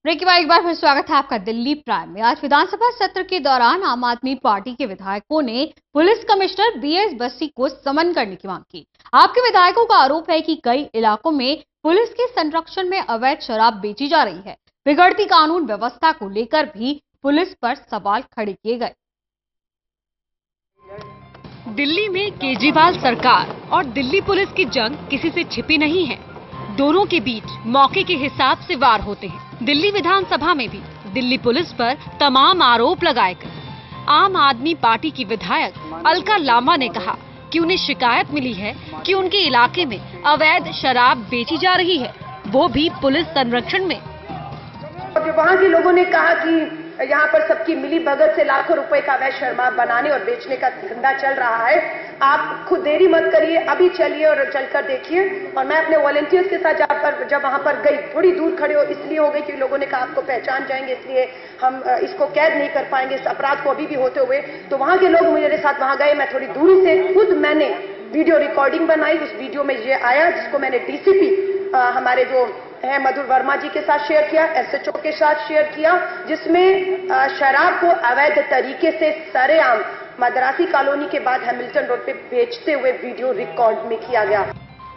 Break के बाद एक बार फिर स्वागत है आपका दिल्ली प्राइम में। आज विधानसभा सत्र के दौरान आम आदमी पार्टी के विधायकों ने पुलिस कमिश्नर बीएस बस्सी को समन करने की मांग की। आपके विधायकों का आरोप है कि कई इलाकों में पुलिस के संरक्षण में अवैध शराब बेची जा रही है। बिगड़ती कानून व्यवस्था को लेकर भी पुलिस पर सवाल खड़े किए गए। दिल्ली में केजरीवाल सरकार और दिल्ली पुलिस की जंग किसी से छिपी नहीं है। दोनों के बीच मौके के हिसाब से वार होते हैं। दिल्ली विधानसभा में भी दिल्ली पुलिस पर तमाम आरोप लगाए गए। आम आदमी पार्टी की विधायक अलका लांबा ने कहा कि उन्हें शिकायत मिली है कि उनके इलाके में अवैध शराब बेची जा रही है, वो भी पुलिस संरक्षण में। वहाँ के लोगों ने कहा कि यहाँ पर सबकी मिली भगत से लाखों रुपए का अवैध शराब बनाने और बेचने का धंधा चल रहा है। आप खुद देरी मत करिए, अभी चलिए और चलकर देखिए। और मैं अपने वॉलंटियर्स के साथ जब वहां पर गई, थोड़ी दूर खड़े हो इसलिए हो गई कि लोगों ने कहा आपको पहचान जाएंगे, इसलिए हम इसको कैद नहीं कर पाएंगे, इस अपराध को अभी भी होते हुए। तो वहां के लोग मेरे साथ वहां गए। मैं थोड़ी दूरी से खुद मैंने वीडियो रिकॉर्डिंग बनाई। उस वीडियो में ये आया जिसको मैंने डीसीपी हमारे जो है मधुर वर्मा जी के साथ शेयर किया, एसएचओ के साथ शेयर किया, जिसमें शराब को अवैध तरीके से सरेआम मद्रासी कॉलोनी के बाद हैमिल्टन रोड पे बेचते हुए वीडियो रिकॉर्ड में किया गया।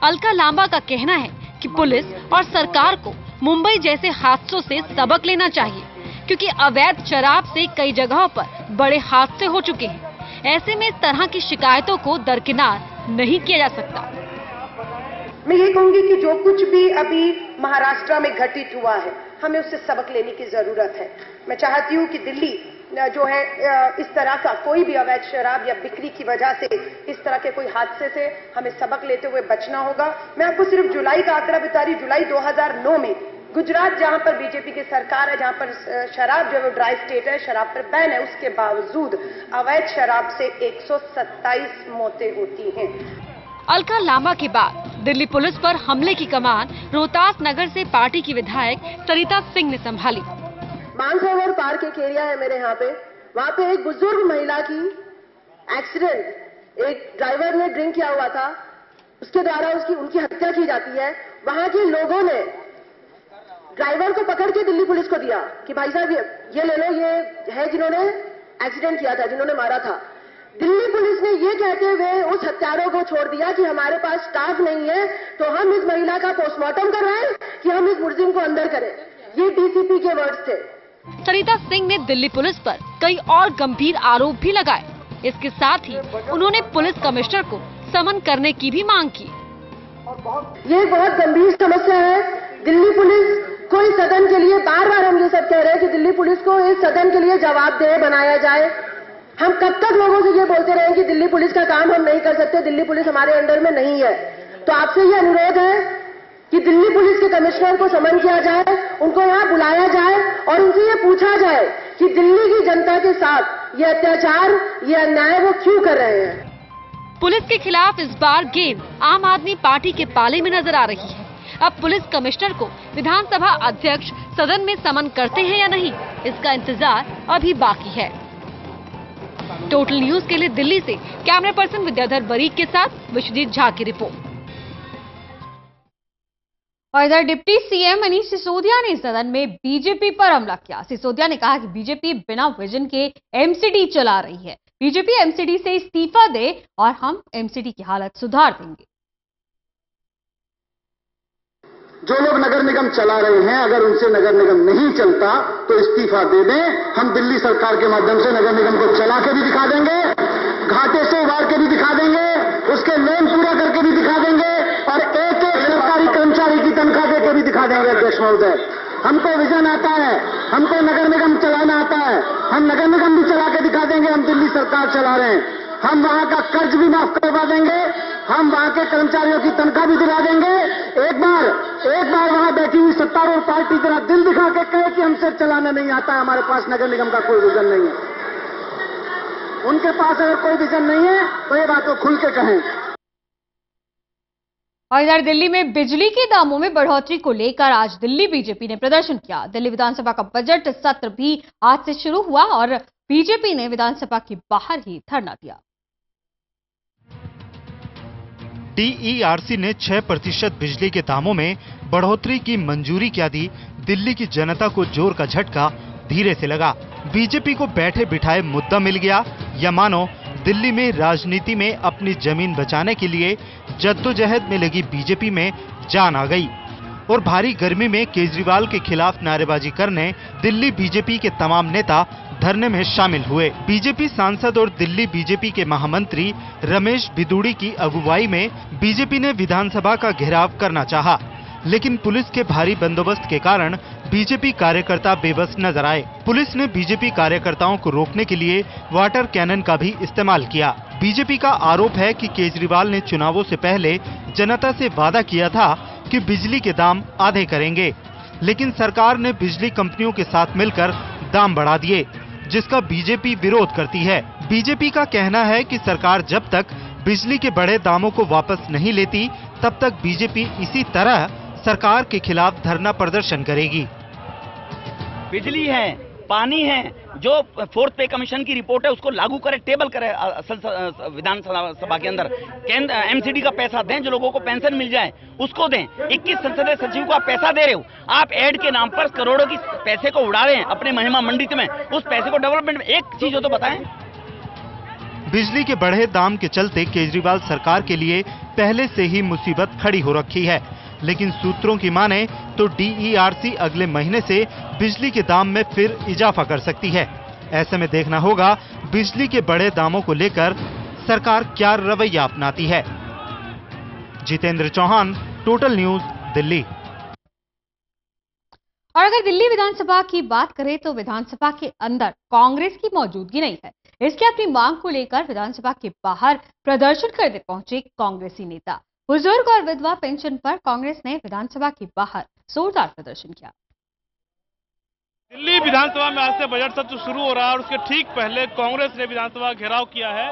अलका लांबा का कहना है कि पुलिस और सरकार को मुंबई जैसे हादसों से सबक लेना चाहिए, क्योंकि अवैध शराब से कई जगहों पर बड़े हादसे हो चुके हैं। ऐसे में इस तरह की शिकायतों को दरकिनार नहीं किया जा सकता। मैं ये कहूंगी कि जो कुछ भी अभी महाराष्ट्र में घटित हुआ है, हमें उससे सबक लेने की जरूरत है। मैं चाहती हूँ कि दिल्ली जो है इस तरह का कोई भी अवैध शराब या बिक्री की वजह से इस तरह के कोई हादसे से हमें सबक लेते हुए बचना होगा। मैं आपको सिर्फ जुलाई का आंकड़ा बता रही। जुलाई 2009 में गुजरात, जहां पर बीजेपी की सरकार है, जहां पर शराब जो है ड्राई स्टेट है, शराब पर बैन है, उसके बावजूद अवैध शराब से 127 मौतें होती हैं। अलका लांबा के बाद दिल्ली पुलिस पर हमले की कमान रोहतास नगर से पार्टी की विधायक सरिता सिंह ने संभाली। मानसरोवर पार्क एक एरिया है मेरे यहाँ पे, वहाँ पे एक बुजुर्ग महिला की एक्सीडेंट, एक ड्राइवर ने ड्रिंक किया हुआ था, उसके द्वारा उनकी हत्या की जाती है। वहाँ के लोगों ने ड्राइवर को पकड़ के दिल्ली पुलिस को दिया कि भाई साहब ये ले लो, ये है जिन्होंने एक्सीडेंट किया था, जिन्होंने मारा था। दिल्ली पुलिस ने ये कहते हुए उस हत्यारों को छोड़ दिया कि हमारे पास स्टाफ नहीं है, तो हम इस महिला का पोस्टमार्टम करवाएं कि हम इस मुलजिम को अंदर करें। ये डीसीपी के वर्ड्स थे। सरिता सिंह ने दिल्ली पुलिस पर कई और गंभीर आरोप भी लगाए। इसके साथ ही उन्होंने पुलिस कमिश्नर को समन करने की भी मांग की। ये बहुत गंभीर समस्या है। दिल्ली पुलिस को इस सदन के लिए बार बार हम ये सब कह रहे हैं कि दिल्ली पुलिस को इस सदन के लिए जवाबदेह बनाया जाए। हम कब तक लोगों से ये बोलते रहे कि दिल्ली पुलिस का काम हम नहीं कर सकते, दिल्ली पुलिस हमारे अंडर में नहीं है। तो आपसे ये अनुरोध है कि दिल्ली पुलिस के कमिश्नर को समन किया जाए, उनको यहाँ बुलाया जाए और उनसे ये पूछा जाए कि दिल्ली की जनता के साथ ये अत्याचार, ये अन्याय वो क्यों कर रहे हैं। पुलिस के खिलाफ इस बार गेंद आम आदमी पार्टी के पाले में नजर आ रही है। अब पुलिस कमिश्नर को विधानसभा अध्यक्ष सदन में समन करते हैं या नहीं, इसका इंतजार अभी बाकी है। टोटल न्यूज के लिए दिल्ली से कैमरा पर्सन विद्याधर बरीक के साथ विश्वजीत झा की रिपोर्ट। और इधर डिप्टी सीएम मनीष सिसोदिया ने सदन में बीजेपी पर हमला किया। सिसोदिया ने कहा कि बीजेपी बिना विजन के एमसीडी चला रही है। बीजेपी एमसीडी से इस्तीफा दे और हम एमसीडी की हालत सुधार देंगे। जो लोग नगर निगम चला रहे हैं, अगर उनसे नगर निगम नहीं चलता तो इस्तीफा दे दें। हम दिल्ली सरकार के माध्यम से नगर निगम को चला के भी दिखा देंगे, घाटे से उबार के भी दिखा देंगे, उसके लोन पूरा करके भी दिखा देंगे और एक एक सरकारी कर्मचारी की तनख्वाह देके भी दिखा देंगे। अध्यक्ष महोदय, हमको विजन आता है, हमको नगर निगम चलाना आता है, हम नगर निगम भी चला के दिखा देंगे। हम दिल्ली सरकार चला रहे हैं, हम वहां का कर्ज भी माफ करवा देंगे, हम वहां के कर्मचारियों की तनख्वाह भी दिला देंगे। एक बार वहां बैठी हुई सत्तारूढ़ पार्टी जरा दिल दिखा के कहे कि हमसे चलाना नहीं आता है, हमारे पास नगर निगम का कोई विजन नहीं है। उनके पास अगर कोई विजन नहीं है तो ये बात वो खुल के कहें। और इधर दिल्ली में बिजली के दामों में बढ़ोतरी को लेकर आज दिल्ली बीजेपी ने प्रदर्शन किया। दिल्ली विधानसभा का बजट सत्र भी आज से शुरू हुआ और बीजेपी ने विधानसभा के बाहर ही धरना दिया। DERC ने 6% बिजली के दामों में बढ़ोतरी की मंजूरी क्या दी, दिल्ली की जनता को जोर का झटका धीरे से लगा। बीजेपी को बैठे बिठाए मुद्दा मिल गया, या मानो दिल्ली में राजनीति में अपनी जमीन बचाने के लिए जद्दोजहद में लगी बीजेपी में जान आ गई और भारी गर्मी में केजरीवाल के खिलाफ नारेबाजी करने दिल्ली बीजेपी के तमाम नेता धरने में शामिल हुए। बीजेपी सांसद और दिल्ली बीजेपी के महामंत्री रमेश बिदुड़ी की अगुवाई में बीजेपी ने विधानसभा का घेराव करना चाहा, लेकिन पुलिस के भारी बंदोबस्त के कारण बीजेपी कार्यकर्ता बेबस नजर आए। पुलिस ने बीजेपी कार्यकर्ताओं को रोकने के लिए वाटर कैनन का भी इस्तेमाल किया। बीजेपी का आरोप है कि केजरीवाल ने चुनावों से पहले जनता से वादा किया था कि बिजली के दाम आधे करेंगे, लेकिन सरकार ने बिजली कंपनियों के साथ मिलकर दाम बढ़ा दिए, जिसका बीजेपी विरोध करती है। बीजेपी का कहना है कि सरकार जब तक बिजली के बढ़े दामों को वापस नहीं लेती, तब तक बीजेपी इसी तरह सरकार के खिलाफ धरना प्रदर्शन करेगी। बिजली है, पानी है, जो फोर्थ पे कमीशन की रिपोर्ट है उसको लागू करे, टेबल करे विधानसभा के अंदर। एमसीडी का पैसा दें, जो लोगों को पेंशन मिल जाए उसको दें। 21 संसदीय सचिव को आप पैसा दे रहे हो, आप एड के नाम पर करोड़ों की पैसे को उड़ा रहे हैं अपने महिमा मंडित में। उस पैसे को डेवलपमेंट में एक चीज हो तो बताएं। बिजली के बढ़े दाम के चलते केजरीवाल सरकार के लिए पहले से ही मुसीबत खड़ी हो रखी है, लेकिन सूत्रों की माने तो DERC अगले महीने से बिजली के दाम में फिर इजाफा कर सकती है। ऐसे में देखना होगा बिजली के बढ़े दामों को लेकर सरकार क्या रवैया अपनाती है। Jitendra Chauhan, total news, Delhi. और अगर दिल्ली विधानसभा की बात करें तो विधानसभा के अंदर कांग्रेस की मौजूदगी नहीं है। इसलिए अपनी मांग को लेकर विधानसभा के बाहर प्रदर्शन करने पहुंचे कांग्रेसी नेता। बुजुर्ग और विधवा पेंशन पर कांग्रेस ने विधानसभा के बाहर जोरदार प्रदर्शन किया। दिल्ली विधानसभा में आज से बजट सत्र शुरू हो रहा है और उसके ठीक पहले कांग्रेस ने विधानसभा घेराव किया है।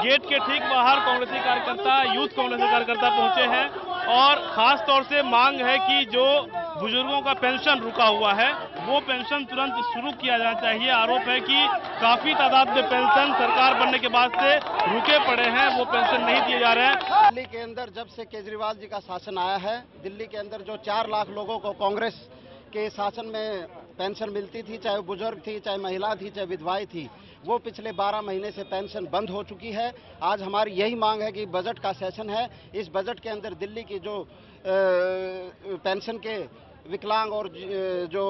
गेट के ठीक बाहर कांग्रेसी कार्यकर्ता, यूथ कांग्रेसी कार्यकर्ता पहुंचे हैं और खास तौर से मांग है कि जो बुजुर्गों का पेंशन रुका हुआ है वो पेंशन तुरंत शुरू किया जाना चाहिए। आरोप है कि काफी तादाद में पेंशन सरकार बनने के बाद से रुके पड़े हैं, वो पेंशन नहीं दिए जा रहे हैं। दिल्ली के अंदर जब से केजरीवाल जी का शासन आया है, दिल्ली के अंदर जो 4 लाख लोगों को कांग्रेस के शासन में पेंशन मिलती थी, चाहे बुजुर्ग थी, चाहे महिला थी, चाहे विधवाएं थी, वो पिछले 12 महीने से पेंशन बंद हो चुकी है। आज हमारी यही मांग है कि बजट का सेशन है, इस बजट के अंदर दिल्ली की जो पेंशन के विकलांग और जो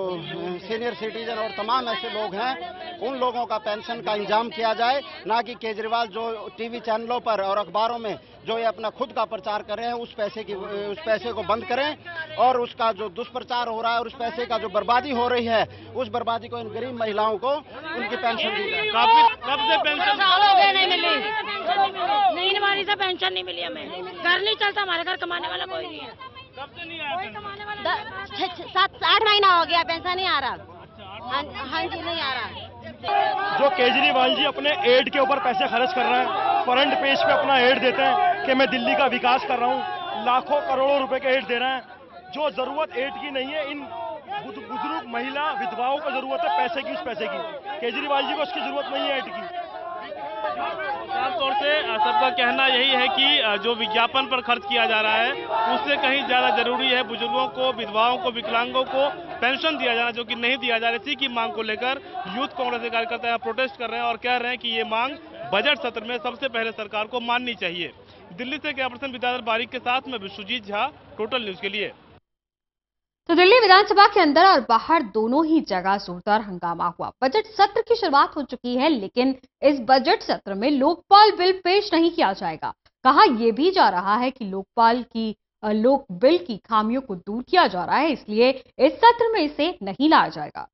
सीनियर सिटीजन और तमाम ऐसे लोग हैं, उन लोगों का पेंशन का इंतजाम किया जाए, ना कि केजरीवाल जो टीवी चैनलों पर और अखबारों में जो ये अपना खुद का प्रचार कर रहे हैं उस पैसे को बंद करें और उसका जो दुष्प्रचार हो रहा है और उस पैसे का जो बर्बादी हो रही है, उस बर्बादी को इन गरीब महिलाओं को उनकी पेंशन दी जाए। कब से पेंशन नहीं मिली, नहीं हमारी से पेंशन नहीं मिली, हमें घर नहीं चलता, हमारे घर कमाने वाला कोई नहीं है। कब से नहीं आया? 7-8 महीना हो गया, पैसा नहीं आ रहा। हाँ जी, नहीं आ रहा। जो केजरीवाल जी अपने एड के ऊपर पैसे खर्च कर रहे हैं, फ्रंट पेज पे अपना एड देते हैं कि मैं दिल्ली का विकास कर रहा हूँ, लाखों करोड़ों रुपए के एड दे रहे हैं। जो जरूरत एड की नहीं है, इन बुजुर्ग महिला विधवाओं को जरूरत है पैसे की, उस पैसे की। केजरीवाल जी को उसकी जरूरत नहीं है एड की। खासतौर से सबका कहना यही है कि जो विज्ञापन पर खर्च किया जा रहा है उससे कहीं ज्यादा जरूरी है बुजुर्गों को, विधवाओं को, विकलांगों को पेंशन दिया जाना, जो कि नहीं दिया जा रहा। इसी की मांग को लेकर यूथ कांग्रेस के कार्यकर्ता यहाँ प्रोटेस्ट कर रहे हैं और कह रहे हैं कि ये मांग बजट सत्र में सबसे पहले सरकार को माननी चाहिए। दिल्ली से कैमरा पर्सन विद्याधर बारिक के साथ में विश्वजीत झा, टोटल न्यूज के लिए। तो दिल्ली विधानसभा के अंदर और बाहर दोनों ही जगह जोरदार हंगामा हुआ। बजट सत्र की शुरुआत हो चुकी है, लेकिन इस बजट सत्र में लोकपाल बिल पेश नहीं किया जाएगा। कहा यह भी जा रहा है कि लोक बिल की खामियों को दूर किया जा रहा है, इसलिए इस सत्र में इसे नहीं लाया जाएगा।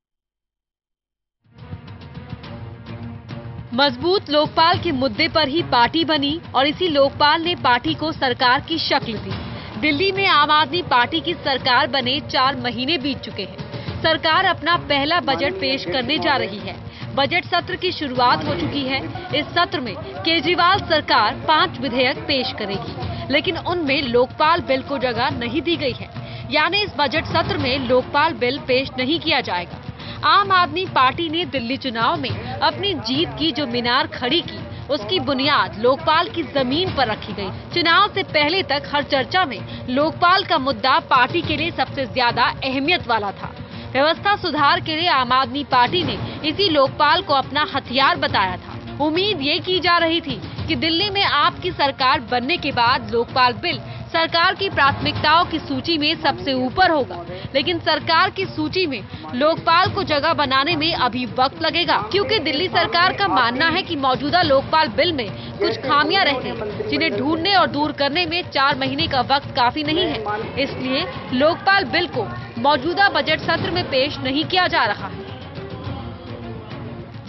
मजबूत लोकपाल के मुद्दे पर ही पार्टी बनी और इसी लोकपाल ने पार्टी को सरकार की शक्ल दी। दिल्ली में आम आदमी पार्टी की सरकार बने 4 महीने बीत चुके हैं। सरकार अपना पहला बजट पेश करने जा रही है। बजट सत्र की शुरुआत हो चुकी है। इस सत्र में केजरीवाल सरकार 5 विधेयक पेश करेगी, लेकिन उनमें लोकपाल बिल को जगह नहीं दी गई है। यानी इस बजट सत्र में लोकपाल बिल पेश नहीं किया जाएगा। आम आदमी पार्टी ने दिल्ली चुनाव में अपनी जीत की जो मीनार खड़ी की, उसकी बुनियाद लोकपाल की जमीन पर रखी गई। चुनाव से पहले तक हर चर्चा में लोकपाल का मुद्दा पार्टी के लिए सबसे ज्यादा अहमियत वाला था। व्यवस्था सुधार के लिए आम आदमी पार्टी ने इसी लोकपाल को अपना हथियार बताया था। उम्मीद ये की जा रही थी कि दिल्ली में आपकी सरकार बनने के बाद लोकपाल बिल सरकार की प्राथमिकताओं की सूची में सबसे ऊपर होगा, लेकिन सरकार की सूची में लोकपाल को जगह बनाने में अभी वक्त लगेगा, क्योंकि दिल्ली सरकार का मानना है कि मौजूदा लोकपाल बिल में कुछ खामियां रहती हैं, जिन्हें ढूंढने और दूर करने में 4 महीने का वक्त काफी नहीं है। इसलिए लोकपाल बिल को मौजूदा बजट सत्र में पेश नहीं किया जा रहा है।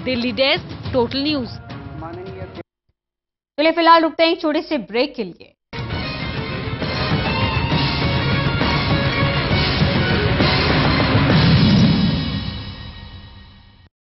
Delhi desk, total news. चलिए फिलहाल रुकते हैं एक छोटे से ब्रेक के लिए।